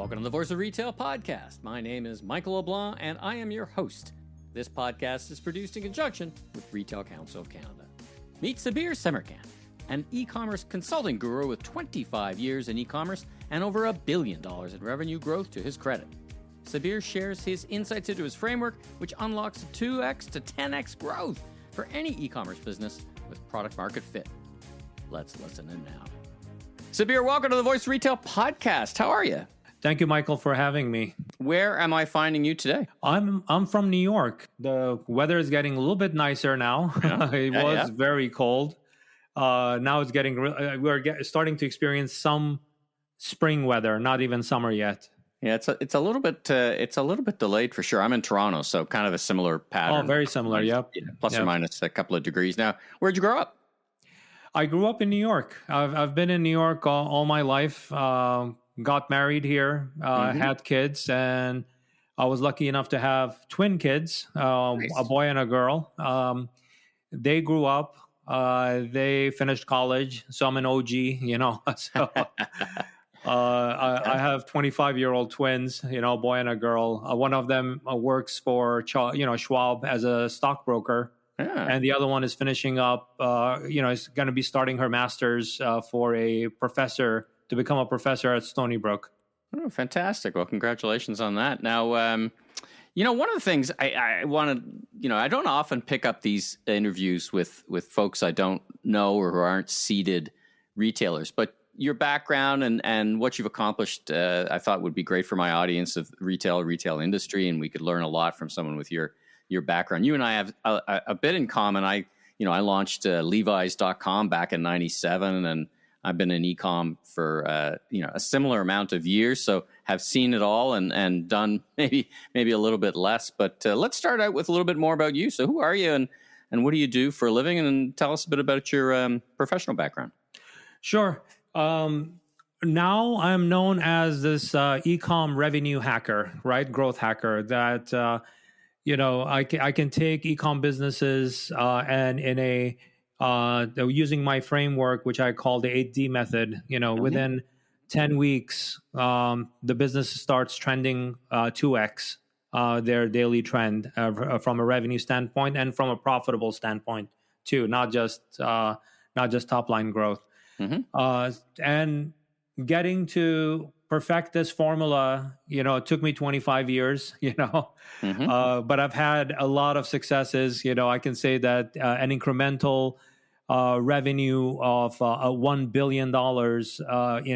Welcome to the Voice of Retail podcast. My name is Michael LeBlanc, and I am your host. This podcast is produced in conjunction with Retail Council of Canada. Meet Sabir Semerkant, an e-commerce consulting guru with 25 years in e-commerce and over $1 billion in revenue growth to his credit. Sabir shares his insights into his framework, which unlocks 2x to 10x growth for any e-commerce business with product market fit. Let's listen in now. Sabir, welcome to the Voice of Retail podcast. How are you? Thank you, Michael, for having me. Where am I finding you today? I'm from New York. The weather is getting a little bit nicer now. Yeah. It was very cold. Now it's getting starting to experience some spring weather, not even summer yet. Yeah, it's a little bit delayed for sure. I'm in Toronto, so kind of a similar pattern. Oh, very similar. Yep. Plus or minus a couple of degrees. Now, where'd you grow up? I grew up in New York. I've been in New York all my life. Got married here, had kids, and I was lucky enough to have twin kids, nice. A boy and a girl. They grew up, they finished college, so I'm an OG, So I have 25-year-old twins, a boy and a girl. One of them works for Schwab as a stockbroker, and the other one is finishing up. Is going to be starting her master's for a professor. To become a professor at Stony Brook. Oh, fantastic. Well, congratulations on that. Now, one of the things I want to, I don't often pick up these interviews with folks I don't know or who aren't seeded retailers, but your background and what you've accomplished, I thought would be great for my audience of retail industry, and we could learn a lot from someone with your background. You and I have a bit in common. I launched Levi's.com back in 97, and I've been in e-com for a similar amount of years, so have seen it all and done maybe a little bit less. But let's start out with a little bit more about you. So who are you and what do you do for a living? And tell us a bit about your professional background. Sure. Now I'm known as this e-com revenue hacker, right? Growth hacker that, I can take e-com businesses and in a using my framework, which I call the 8D method, within 10 weeks, the business starts trending 2x their daily trend from a revenue standpoint and from a profitable standpoint too, not just top line growth. And getting to perfect this formula, it took me 25 years, but I've had a lot of successes. I can say that an incremental revenue of $1 billion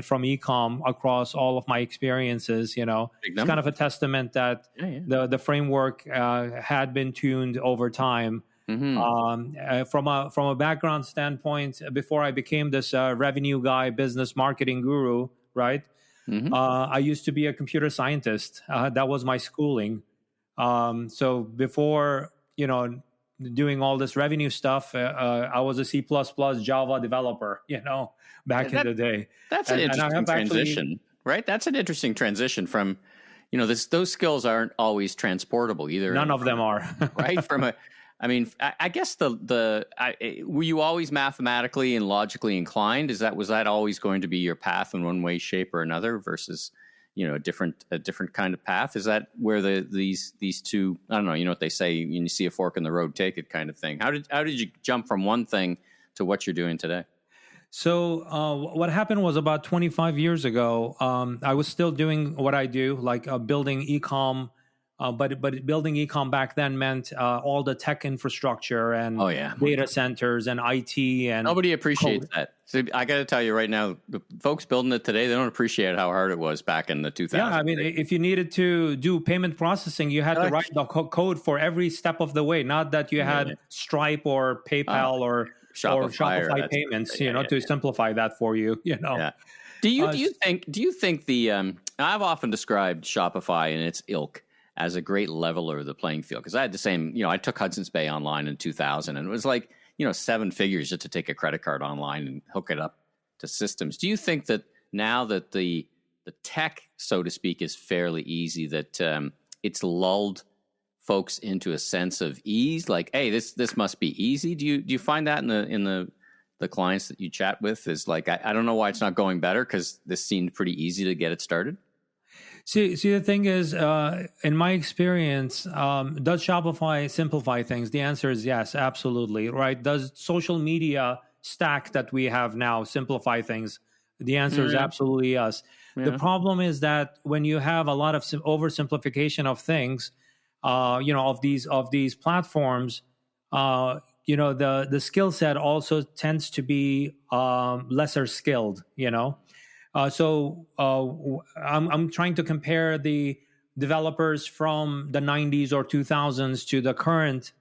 from e-com across all of my experiences, it's kind of a testament that the framework had been tuned over time. From a background standpoint, before I became this revenue guy, business marketing guru, right? I used to be a computer scientist. That was my schooling. So before, doing all this revenue stuff, I was a C++ Java developer, back in the day. That's an interesting transition, right? That's an interesting transition from, those skills aren't always transportable either. None of them are. Right? I guess were you always mathematically and logically inclined? Was that always going to be your path in one way, shape, or another versus a different kind of path? Is that where these two, I don't know, what they say, when you see a fork in the road, take it kind of thing. How did you jump from one thing to what you're doing today? So what happened was about 25 years ago, I was still doing what I do, like building e-com. But building e-com back then meant all the tech infrastructure and data centers and IT and nobody appreciates that. So I got to tell you right now, the folks building it today, they don't appreciate how hard it was back in the 2000s. Yeah, if you needed to do payment processing, you had to write the code for every step of the way. Not that you had Stripe or PayPal or Shopify payments, to simplify that for you. Yeah. Do you think the I've often described Shopify and its ilk as a great leveler of the playing field. Because I had the same, I took Hudson's Bay online in 2000, and it was like, 7 figures just to take a credit card online and hook it up to systems. Do you think that now that the tech, so to speak, is fairly easy, that it's lulled folks into a sense of ease? Like, hey, this must be easy. Do you find that in the clients that you chat with is like, I don't know why it's not going better because this seemed pretty easy to get it started? See, the thing is, in my experience, does Shopify simplify things? The answer is yes, absolutely. Right? Does social media stack that we have now simplify things? The answer is Yeah. absolutely yes. The Yeah. problem is that when you have a lot of oversimplification of things, of these platforms, the skill set also tends to be lesser skilled. I'm trying to compare the developers from the 90s or 2000s to the current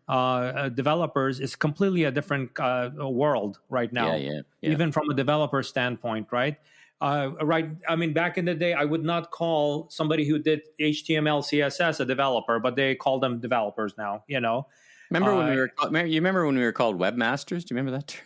developers. Is completely a different world right Yeah. now, Yeah. Yeah. even from a developer standpoint, right? Right. I mean, back in the day, I would not call somebody who did HTML, CSS a developer, but they call them developers now. Remember when Uh, we were? You remember when we were called webmasters? Do you remember that term?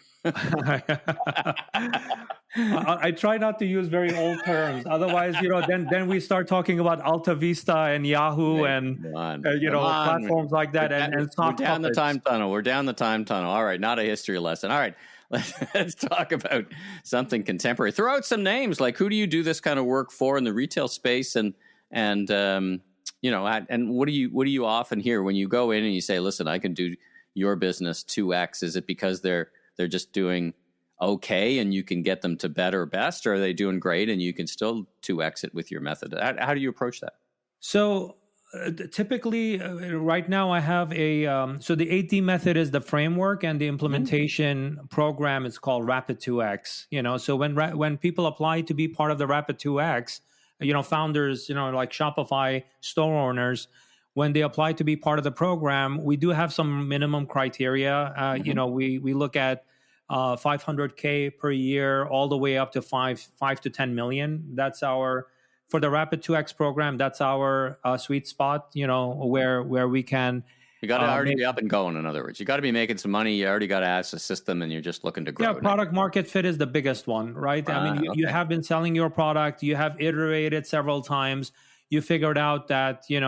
I try not to use very old terms. Otherwise, then we start talking about Alta Vista and Yahoo Right. and Come on. Come on. platforms like that and We're sock down the puppets. time tunnel. We're down the time tunnel. All right, not a history lesson. All right, let's talk about something contemporary. Throw out some names. Like, who do you do this kind of work for in the retail space, and and what do you often hear when you go in and you say, "Listen, I can do your business 2x"? Is it because they're just doing okay and you can get them to better or best, or are they doing great and you can still 2x it with your method? How do you approach that? So typically, right now I have so the 8D method is the framework, and the implementation program is called Rapid 2X. So when people apply to be part of the Rapid 2X, founders, like Shopify store owners, when they apply to be part of the program, we do have some minimum criteria. We look at 500K per year, all the way up to 5 to 10 million. That's for the Rapid 2X program. That's our sweet spot. Where we can. You got to already be up and going. In other words, you got to be making some money. You already got to have a system, and you're just looking to grow. Yeah, product market fit is the biggest one, right? I mean, you have been selling your product. You have iterated several times. You figured out that the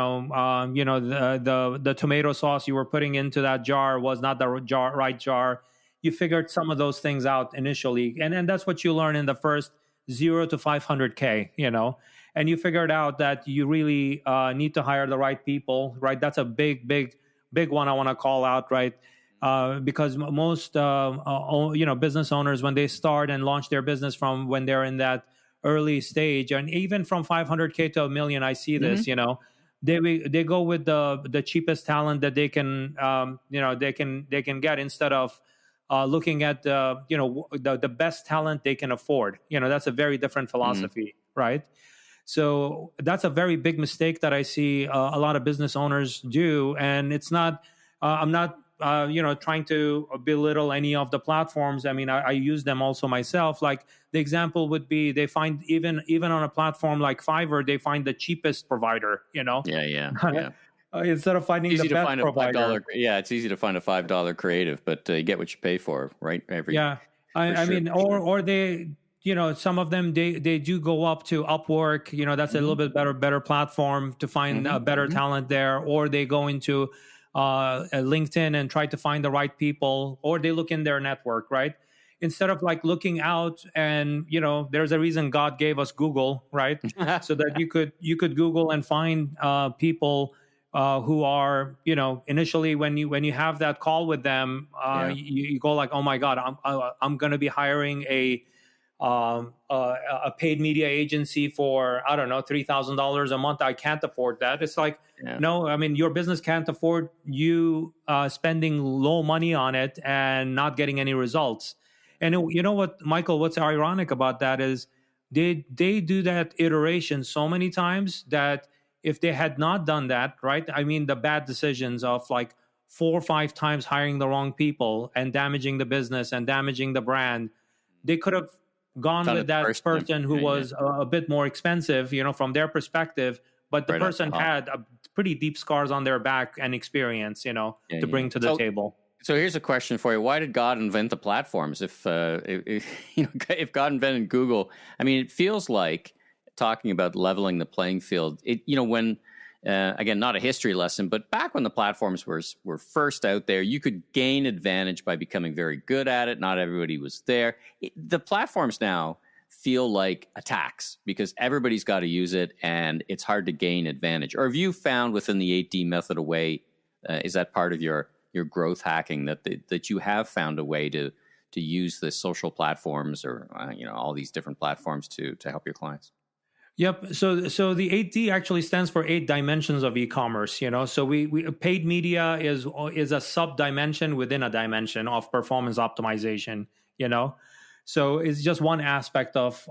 tomato sauce you were putting into that jar was not the right jar. You figured some of those things out initially, and that's what you learn in the first 0 to 500K. And you figured out that you really need to hire the right people, right? That's a big one I want to call out, right? Because most business owners, when they start and launch their business from when they're in that early stage, and even from 500K to $1 million, I see this. They go with the cheapest talent that they can get, instead of looking at the best talent they can afford. That's a very different philosophy, right? So that's a very big mistake that I see a lot of business owners do. And it's not, I'm not, trying to belittle any of the platforms. I mean, I use them also myself. Like, the example would be, they find even on a platform like Fiverr, they find the cheapest provider, Yeah. Instead of finding the best provider. It's easy to find a $5 creative, but you get what you pay for, right? I mean, or they, some of them, they do go up to Upwork. That's a little bit better platform to find better talent there. Or they go into LinkedIn and try to find the right people, or they look in their network, right? Instead of like looking out, and there's a reason God gave us Google, right? So that you could Google and find people who are, initially when you have that call with them, you go like, oh my God, I'm going to be hiring a paid media agency for, I don't know, $3,000 a month. I can't afford that. It's like, no, I mean, your business can't afford you spending low money on it and not getting any results. And you know what, Michael, what's ironic about that is they do that iteration so many times that if they had not done that, right? I mean, the bad decisions of like 4 or 5 times hiring the wrong people and damaging the business and damaging the brand, they could have gone with that person who was a bit more expensive, from their perspective, but the person had a pretty deep scars on their back and experience, to bring to the table. So here's a question for you: why did God invent the platforms? If God invented Google, I mean, it feels like, talking about leveling the playing field. When again, not a history lesson, but back when the platforms were first out there, you could gain advantage by becoming very good at it. Not everybody was there. The platforms now, feel like a tax because everybody's got to use it and it's hard to gain advantage? Or have you found within the 8D method a way, is that part of your growth hacking, that you have found a way to use the social platforms or all these different platforms to help your clients? Yep. So the 8D actually stands for 8 dimensions of e-commerce. So we paid media is a sub dimension within a dimension of performance optimization. So it's just one aspect of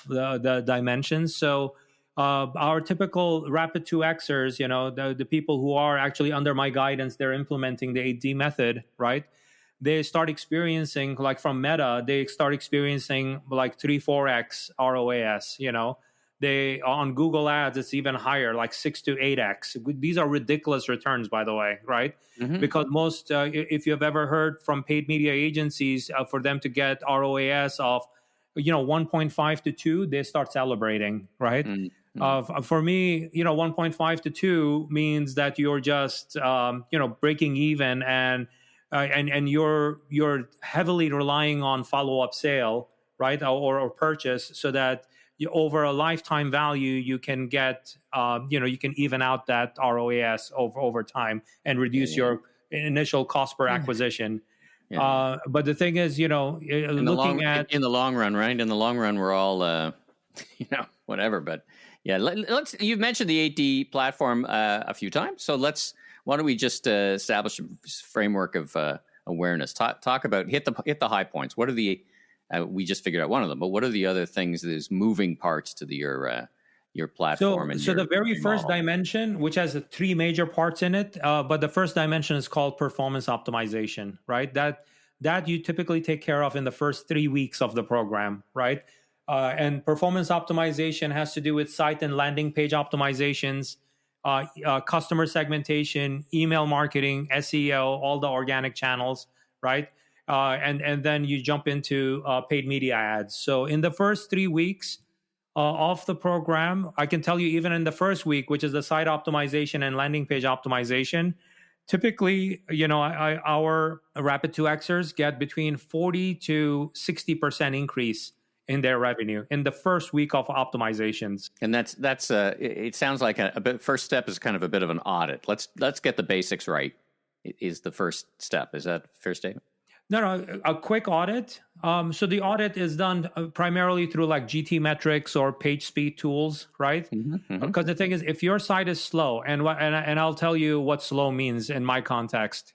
the dimensions. So our typical rapid 2Xers, the people who are actually under my guidance, they're implementing the 8D method, right? They start experiencing, like from Meta, they start experiencing like 3-4x ROAS. They on Google Ads, it's even higher, like 6 to 8x. These are ridiculous returns, by the way, right? Mm-hmm. Because most, if you've ever heard from paid media agencies, for them to get ROAS of, 1.5 to 2, they start celebrating, right? Mm-hmm. For me, 1.5 to 2 means that you're just, breaking even, and you're heavily relying on follow-up sale, right, or purchase, so that over a lifetime value, you can get, you can even out that ROAS over time and reduce your initial cost per acquisition. Yeah. But the thing is, in the long run, right? In the long run, we're all, whatever. But yeah, you've mentioned the 8D platform a few times. So why don't we just establish a framework of awareness? Talk about, hit the high points. What are the we just figured out one of them, but what are the other things, those moving parts to your platform? So the very first dimension, which has 3 major parts in it, but the first dimension is called performance optimization, right? That you typically take care of in the first 3 weeks of the program, right? And performance optimization has to do with site and landing page optimizations, customer segmentation, email marketing, SEO, all the organic channels, right? And then you jump into paid media ads. So in the first 3 weeks of the program, I can tell you, even in the first week, which is the site optimization and landing page optimization, typically, our rapid 2Xers get between 40 to 60% increase in their revenue in the first week of optimizations. And that's it sounds like a bit. First step is kind of a bit of an audit. Let's get the basics right. Is the first step. Is that a fair statement? No, a quick audit. So the audit is done primarily through like GT metrics or page speed tools, right? Mm-hmm. Because the thing is, if your site is slow, and I'll tell you what slow means in my context,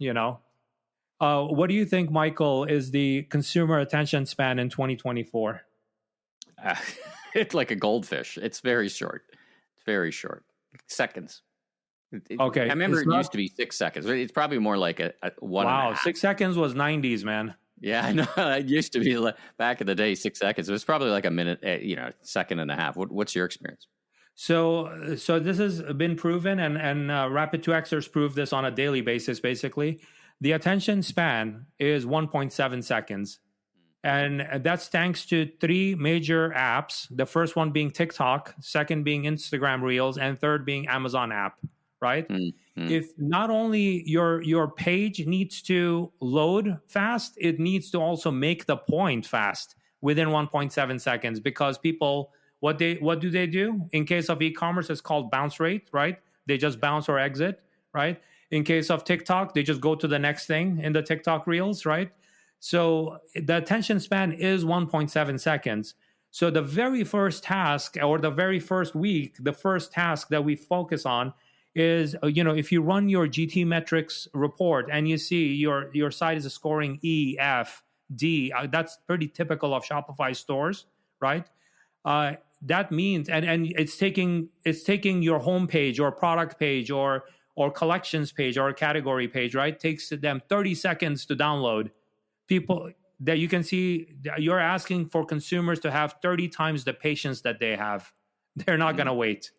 what do you think, Michael, is the consumer attention span in 2024? It's like a goldfish. It's very short. It's very short. Seconds. Okay. I remember it used to be 6 seconds. It's probably more like a 1. Wow, 6 seconds was 90s, man. Yeah, I know. It used to be back in the day, 6 seconds. It was probably like a minute, second and a half. What's your experience? So this has been proven, and Rapid 2Xers prove this on a daily basis, basically. The attention span is 1.7 seconds. And that's thanks to 3 major apps. The first one being TikTok, second being Instagram Reels, and third being Amazon app, right? Mm-hmm. If not only your page needs to load fast, it needs to also make the point fast within 1.7 seconds, because people, what do they do? In case of e-commerce, it's called bounce rate, right? They just bounce or exit, right? In case of TikTok, they just go to the next thing in the TikTok Reels, right? So the attention span is 1.7 seconds. So the very first task, or the very first week, the first task that we focus on is, if you run your GT metrics report and you see your site is scoring E, F, D, that's pretty typical of Shopify stores, right? That means, and it's taking your homepage or product page or collections page or category page, right? It takes them 30 seconds to download. People that you can see, you're asking for consumers to have 30 times the patience that they have. They're not going to wait.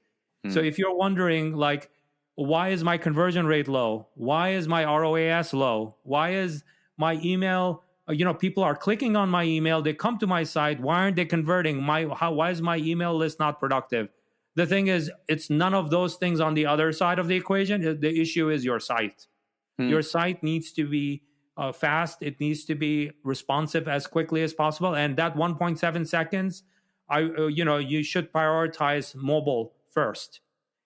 So if you're wondering, like, why is my conversion rate low? Why is my ROAS low? Why is my email, people are clicking on my email, they come to my site, why aren't they converting? Why is my email list not productive? The thing is, it's none of those things on the other side of the equation. The issue is your site. Your site needs to be fast. It needs to be responsive as quickly as possible. And that 1.7 seconds you should prioritize mobile first.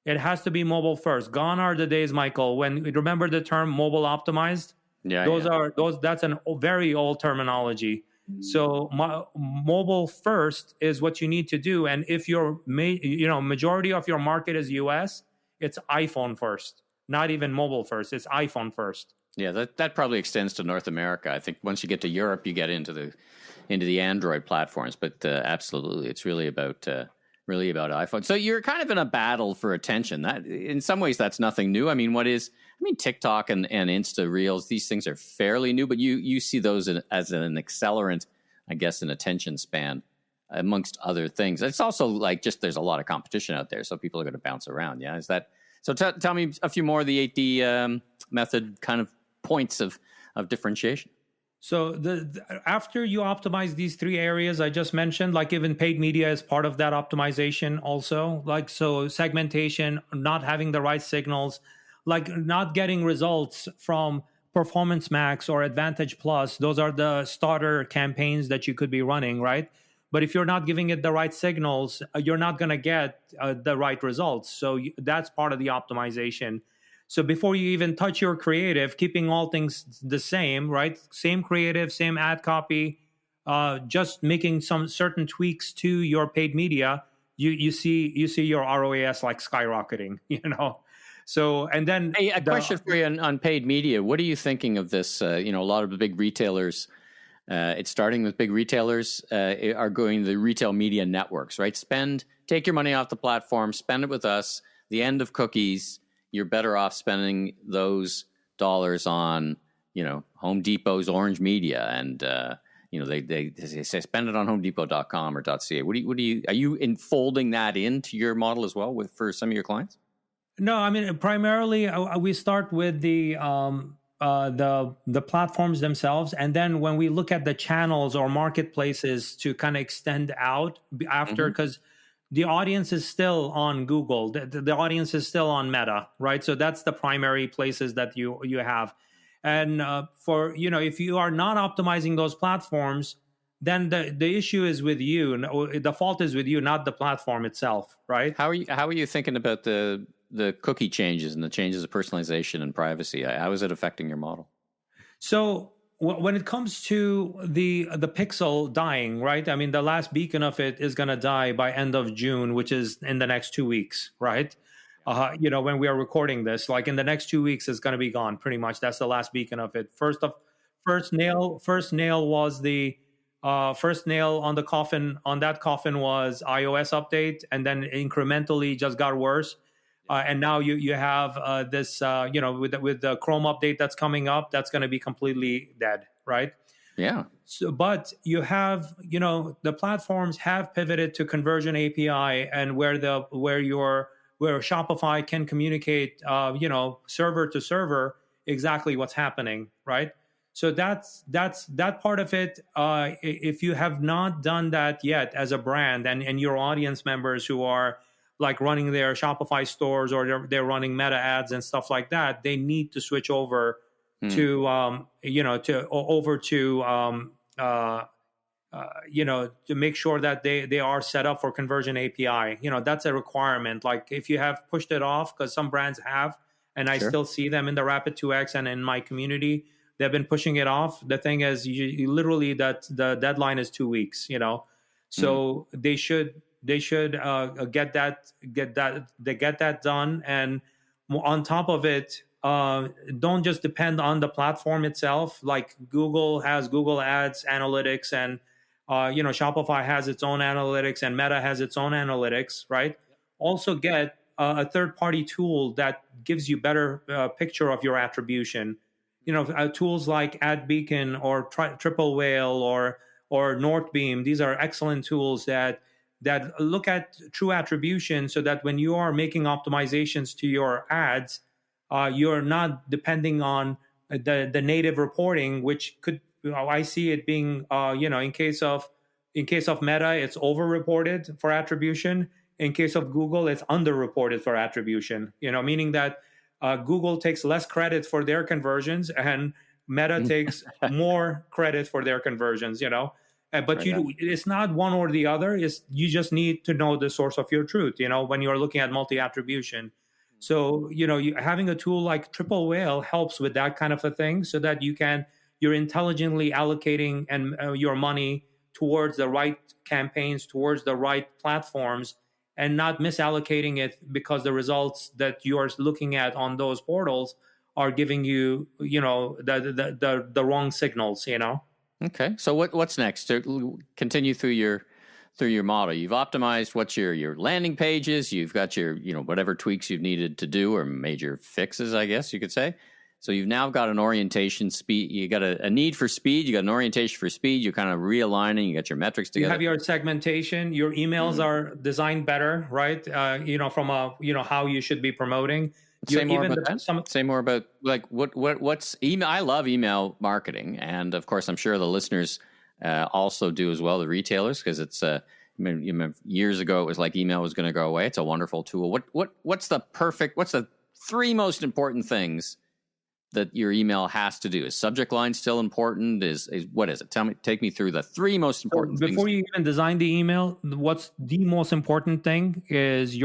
It has to be mobile first. Gone are the days, Michael, when, remember the term mobile optimized? Yeah, That's a very old terminology. So mobile first is what you need to do. And if your majority of your market is US, it's iPhone first, not even mobile first. It's iPhone first. Yeah, that probably extends to North America. I think once you get to Europe, you get into the Android platforms. But absolutely, it's really about iPhone. So you're kind of in a battle for attention. That, in some ways, that's nothing new. I mean, TikTok and Insta Reels, these things are fairly new, but you see those as an accelerant, I guess, in attention span, amongst other things. It's also like just there's a lot of competition out there, so people are going to bounce around. Yeah, is that so? Tell me a few more of the 8D method kind of points of differentiation. So after you optimize these three areas I just mentioned, like even paid media is part of that optimization also, like so segmentation, not having the right signals, like not getting results from Performance Max or Advantage Plus. Those are the starter campaigns that you could be running, right? But if you're not giving it the right signals, you're not going to get the right results. So that's part of the optimization. So before you even touch your creative, keeping all things the same, right? Same creative, same ad copy, just making some certain tweaks to your paid media, you see your ROAS like skyrocketing, So, and then a question for you on paid media. What are you thinking of this? A lot of the big retailers, it's starting with big retailers, are going the retail media networks, right? Take your money off the platform, spend it with us. The end of cookies. You're better off spending those dollars on, Home Depot's orange media, and they say spend it on HomeDepot.com or .ca. Are you folding that into your model as well for some of your clients? No, I mean primarily we start with the platforms themselves, and then when we look at the channels or marketplaces to kind of extend out after, because the audience is still on Google. The audience is still on Meta, right? So that's the primary places that you have. And if you are not optimizing those platforms, then the issue is with you. The fault is with you, not the platform itself, right? How are you thinking about the cookie changes and the changes of personalization and privacy? How is it affecting your model? So when it comes to the pixel dying, right? I mean, the last beacon of it is going to die by end of June, which is in the next 2 weeks, right? When we are recording this, like in the next 2 weeks, it's going to be gone pretty much. That's the last beacon of it. First nail was the first nail on the coffin. On that coffin was iOS update, and then incrementally just got worse. And now you have this, with the Chrome update that's coming up, that's going to be completely dead, right? Yeah. So, but you have, the platforms have pivoted to conversion API, and where Shopify can communicate, server to server, exactly what's happening, right? So that's that part of it. If you have not done that yet as a brand, and your audience members who are like running their Shopify stores, or they're running Meta ads and stuff like that, they need to switch over to make sure that they are set up for conversion API. That's a requirement. Like if you have pushed it off, because some brands have, and I still see them in the Rapid 2X and in my community, they've been pushing it off. The thing is, you literally that the deadline is 2 weeks. So they should get that done. And on top of it, don't just depend on the platform itself. Like Google has Google Ads analytics, and Shopify has its own analytics, and Meta has its own analytics, right? Also get a third-party tool that gives you better picture of your attribution. Tools like AdBeacon or Triple Whale or Northbeam. These are excellent tools that look at true attribution, so that when you are making optimizations to your ads, you're not depending on the native reporting, which could, I see it being, in case of Meta, it's over-reported for attribution. In case of Google, it's under-reported for attribution, meaning that Google takes less credit for their conversions, and Meta takes more credit for their conversions, But it's not one or the other. You just need to know the source of your truth, when you're looking at multi-attribution. So, having a tool like Triple Whale helps with that kind of a thing, so that you're intelligently allocating your money towards the right campaigns, towards the right platforms, and not misallocating it because the results that you are looking at on those portals are giving you, the wrong signals, Okay. So what's next? To continue through your model. You've optimized what's your landing pages. You've got your, whatever tweaks you've needed to do, or major fixes, I guess you could say. So you've now got an orientation speed. You got a need for speed. You got an orientation for speed. You're kind of realigning. You got your metrics together. You have your segmentation. Your emails are designed better, right? From how you should be promoting. Say more about like what's email. I love email marketing, and of course, I'm sure the listeners also do as well. The retailers, because it's years ago it was like email was going to go away. It's a wonderful tool. What's the three most important things that your email has to do? Is subject line still important? Is what is it? Take me through the three most important things. Before you even design the email, what's the most important thing is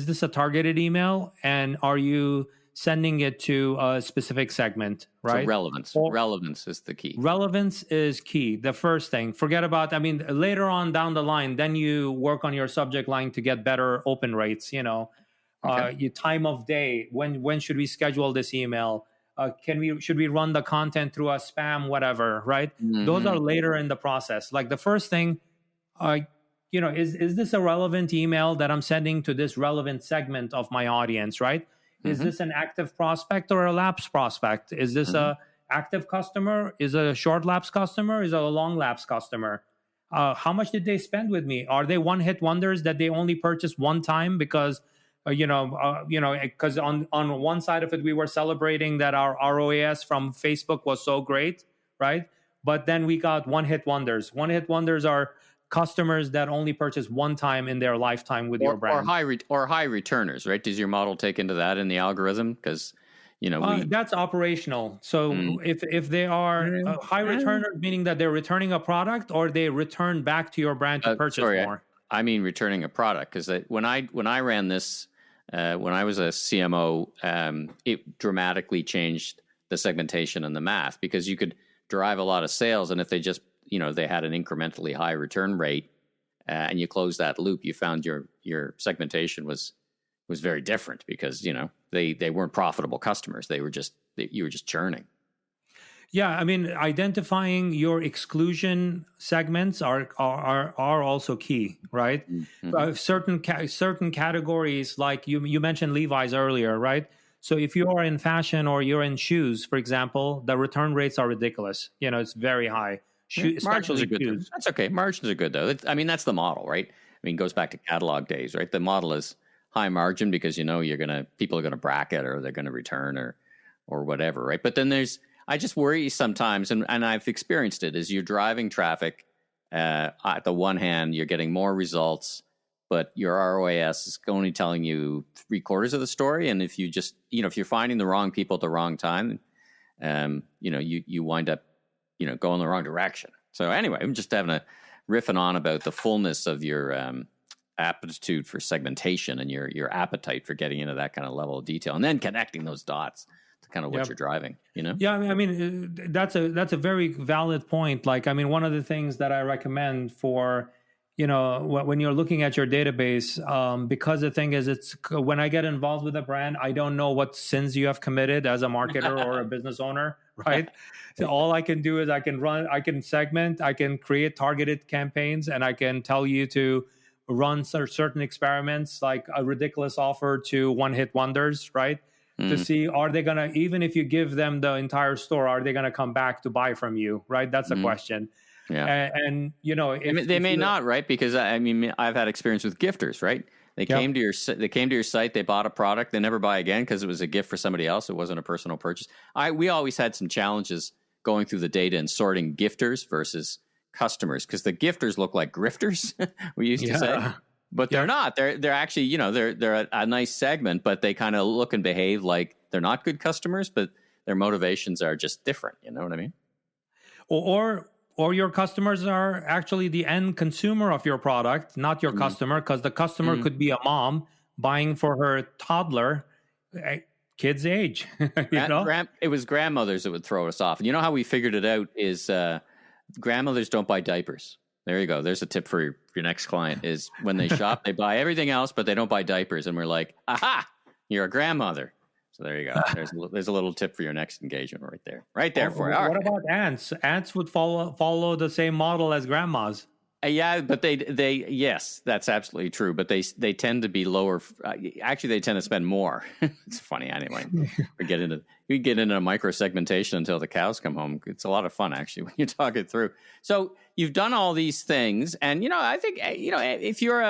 this a targeted email, and are you sending it to a specific segment, right? So relevance is the key. Relevance is key. The first thing. Forget about, later on down the line, then you work on your subject line to get better open rates, your time of day. When should we schedule this email? Should we run the content through a spam, whatever, right? Mm-hmm. Those are later in the process. Like the first thing, is this a relevant email that I'm sending to this relevant segment of my audience, right? Mm-hmm. Is this an active prospect or a lapse prospect? Is this a active customer? Is it a short lapse customer? Is it a long lapse customer? How much did they spend with me? Are they one-hit wonders that they only purchased one time because because on one side of it, we were celebrating that our ROAS from Facebook was so great, right? But then we got one-hit wonders. One-hit wonders are customers that only purchase one time in their lifetime with your brand. Or high returners, right? Does your model take into that in the algorithm? Because, that's operational. So if they are high returners, meaning that they're returning a product, or they return back to your brand to purchase more. I mean returning a product, because when I ran this, when I was a CMO, it dramatically changed the segmentation and the math, because you could derive a lot of sales, and if they just, they had an incrementally high return rate, and you close that loop, you found your segmentation was very different, because they weren't profitable customers. You were just churning. Yeah, identifying your exclusion segments are also key, right? Mm-hmm. Certain categories, like you mentioned Levi's earlier, right? So if you are in fashion or you're in shoes, for example, the return rates are ridiculous. It's very high. Margins are good. Shoes. That's okay. Margins are good, though. That's the model, right? It goes back to catalog days, right? The model is high margin because people are gonna bracket, or they're gonna return, or whatever, right? But then I just worry sometimes, and I've experienced it, is you're driving traffic. At the one hand, you're getting more results, but your ROAS is only telling you 3/4 of the story. And if you just, if you're finding the wrong people at the wrong time, you wind up, going the wrong direction. So anyway, I'm just riffing on about the fullness of your aptitude for segmentation and your appetite for getting into that kind of level of detail, and then connecting those dots to kind of what you're driving, Yeah, that's a very valid point. Like, one of the things that I recommend for, when you're looking at your database, because the thing is, when I get involved with a brand, I don't know what sins you have committed as a marketer or a business owner, right? So all I can do is I can segment, I can create targeted campaigns, and I can tell you to run certain experiments, like a ridiculous offer to one-hit wonders, right? To see, are they going to, even if you give them the entire store, are they going to come back to buy from you, right? That's the question. Yeah. And they may not, right? Because I've had experience with gifters, right? They came to your site, they bought a product, they never buy again because it was a gift for somebody else. It wasn't a personal purchase. We always had some challenges going through the data and sorting gifters versus customers, because the gifters look like grifters, we used to say. But they're not. They're actually, they're a nice segment, but they kind of look and behave like they're not good customers, but their motivations are just different. You know what I mean? Or or your customers are actually the end consumer of your product, not your customer, because the customer could be a mom buying for her toddler, kid's age. It was grandmothers that would throw us off. And you know how we figured it out is grandmothers don't buy diapers. There you go. There's a tip for your next client is when they shop, they buy everything else, but they don't buy diapers. And we're like, aha, you're a grandmother. So there you go. There's a little tip for your next engagement right there for you. What about aunts? Aunts would follow the same model as grandmas. Yeah, but they yes, that's absolutely true. But they tend to be lower. Actually, they tend to spend more. It's funny anyway. We get into a micro segmentation until the cows come home. It's a lot of fun actually when you talk it through. So you've done all these things, and I think if you're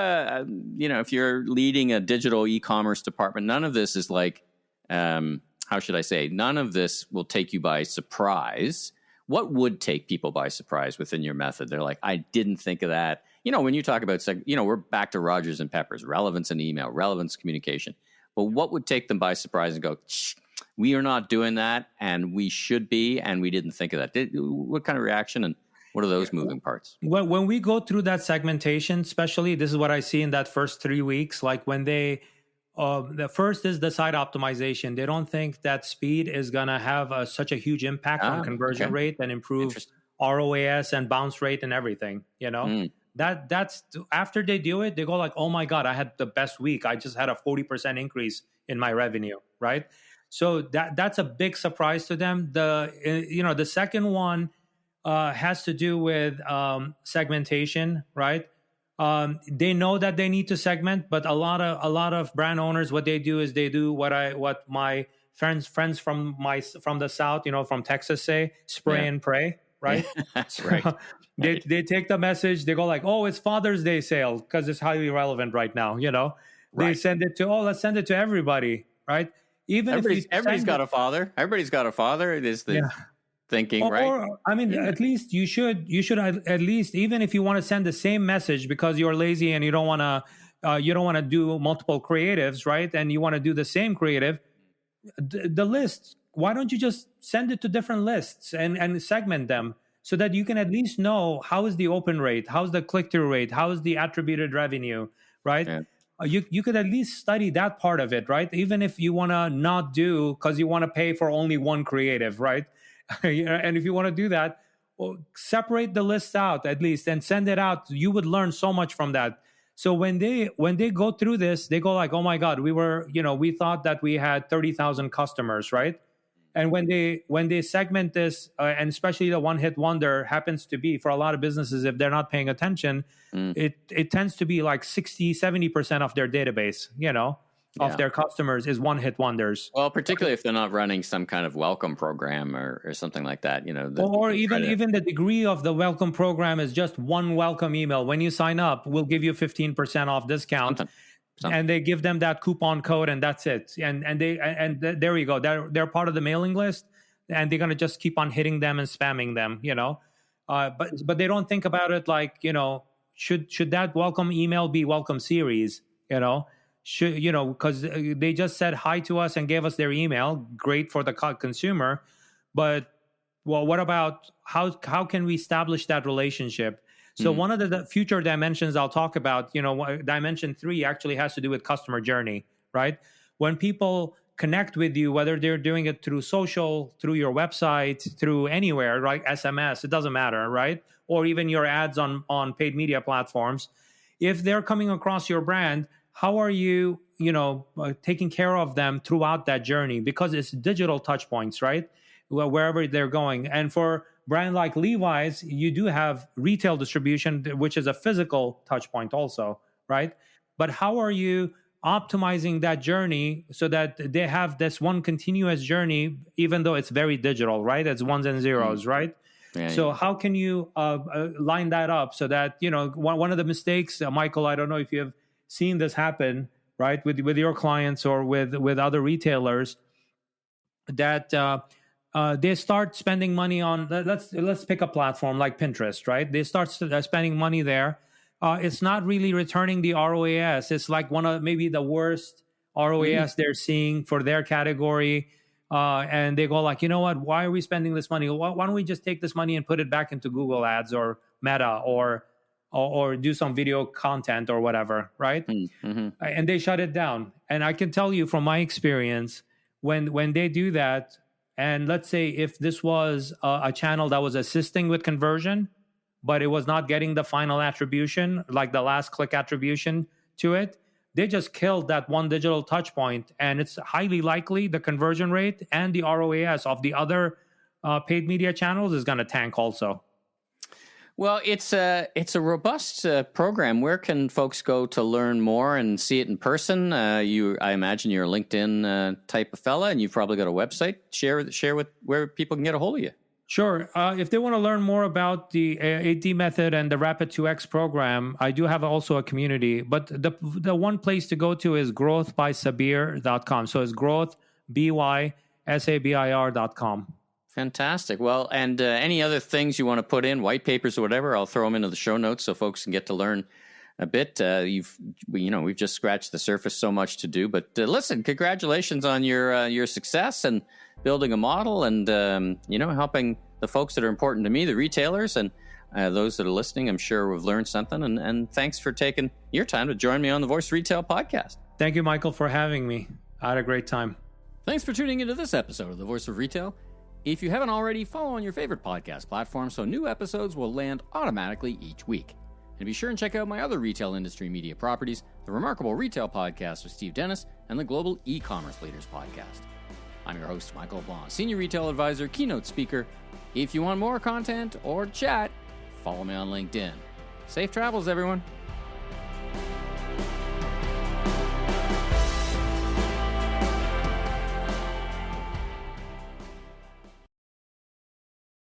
if you're leading a digital e-commerce department, none of this is like how should I say? None of this will take you by surprise. What would take people by surprise within your method? They're like, I didn't think of that. When you talk about, we're back to Rogers and Peppers, relevance in email, relevance communication. But what would take them by surprise and go, we are not doing that, and we should be, and we didn't think of that? What kind of reaction, and what are those moving parts? When we go through that segmentation, especially, this is what I see in that first 3 weeks, like when they... the first is the site optimization. They don't think that speed is going to have such a huge impact on conversion rate and improve ROAS and bounce rate and everything. That's after they do it, they go like, oh my God, I had the best week. I just had a 40% increase in my revenue. Right. So that's a big surprise to them. The second one has to do with segmentation. Right. They know that they need to segment, but a lot of brand owners, what they do is they do what my friends from the South, from Texas say, spray and pray, right? That's right. They take the message, they go like, oh, it's Father's Day sale because it's highly relevant right now. They send it to, let's send it to everybody, right? Even everybody's got a father. Everybody's got a father. It is the thinking, right? At least you should at least, even if you want to send the same message because you're lazy and you don't want to do multiple creatives, right? And you want to do the same creative, the list, why don't you just send it to different lists and segment them so that you can at least know how is the open rate, how's the click-through rate, how is the attributed revenue, right? Yeah. You could at least study that part of it, right? Even if you want to not do, because you want to pay for only one creative, right? And if you want to do that, separate the list out at least and send it out. You would learn so much from that. So when they go through this, they go like, oh my God, we thought that we had 30,000 customers, right? And when they segment this, and especially the one-hit wonder happens to be for a lot of businesses, if they're not paying attention, it tends to be like 60-70% of their database, of their customers is one-hit wonders. Well, particularly if they're not running some kind of welcome program or something like that, or even the degree of the welcome program is just one welcome email. When you sign up, we'll give you 15% off discount. Something. And they give them that coupon code, and that's it. And there you go. They're part of the mailing list, and they're gonna just keep on hitting them and spamming them, But they don't think about it like, should that welcome email be welcome series, because they just said hi to us and gave us their email. Great for the consumer, but what about how can we establish that relationship? So one of the future dimensions I'll talk about, dimension 3 actually has to do with customer journey, right? When people connect with you, whether they're doing it through social, through your website, through anywhere, right? SMS, it doesn't matter, right? Or even your ads on paid media platforms. If they're coming across your brand, how are you, taking care of them throughout that journey? Because it's digital touch points, right? Wherever they're going. And for brand like Levi's, you do have retail distribution, which is a physical touch point also, right? But how are you optimizing that journey so that they have this one continuous journey, even though it's very digital, right? It's ones and zeros, right? Yeah, so how can you line that up so that, one of the mistakes, Michael, I don't know if you have seen this happen, right, with your clients or with other retailers, that they start spending money on, let's pick a platform like Pinterest, right? They start spending money there. It's not really returning the ROAS. It's like one of maybe the worst ROAS they're seeing for their category. and they go like, you know what? Why are we spending this money? Why don't we just take this money and put it back into Google Ads or Meta or do some video content or whatever, right? Mm-hmm. And they shut it down. And I can tell you from my experience, when they do that, and let's say if this was a channel that was assisting with conversion, but it was not getting the final attribution, like the last click attribution to it, they just killed that one digital touch point. And it's highly likely the conversion rate and the ROAS of the other paid media channels is going to tank also. Well, it's a robust program. Where can folks go to learn more and see it in person? I imagine you're a LinkedIn type of fella, and you've probably got a website. Share with where people can get a hold of you. Sure. If they want to learn more about the AD method and the Rapid 2X program, I do have also a community. But the one place to go to is growthbysabir.com. So it's growth, BYSABIR.com. Fantastic. Well, and any other things you want to put in, white papers or whatever, I'll throw them into the show notes so folks can get to learn a bit. We've just scratched the surface, so much to do. But listen, congratulations on your success and building a model and helping the folks that are important to me, the retailers, and those that are listening. I'm sure we've learned something. And thanks for taking your time to join me on the Voice Retail podcast. Thank you, Michael, for having me. I had a great time. Thanks for tuning into this episode of the Voice of Retail. If you haven't already, follow on your favorite podcast platform so new episodes will land automatically each week. And be sure and check out my other retail industry media properties, the Remarkable Retail Podcast with Steve Dennis and the Global eCommerce Leaders Podcast. I'm your host, Michael LeBlanc, Senior Retail Advisor, Keynote Speaker. If you want more content or chat, follow me on LinkedIn. Safe travels, everyone.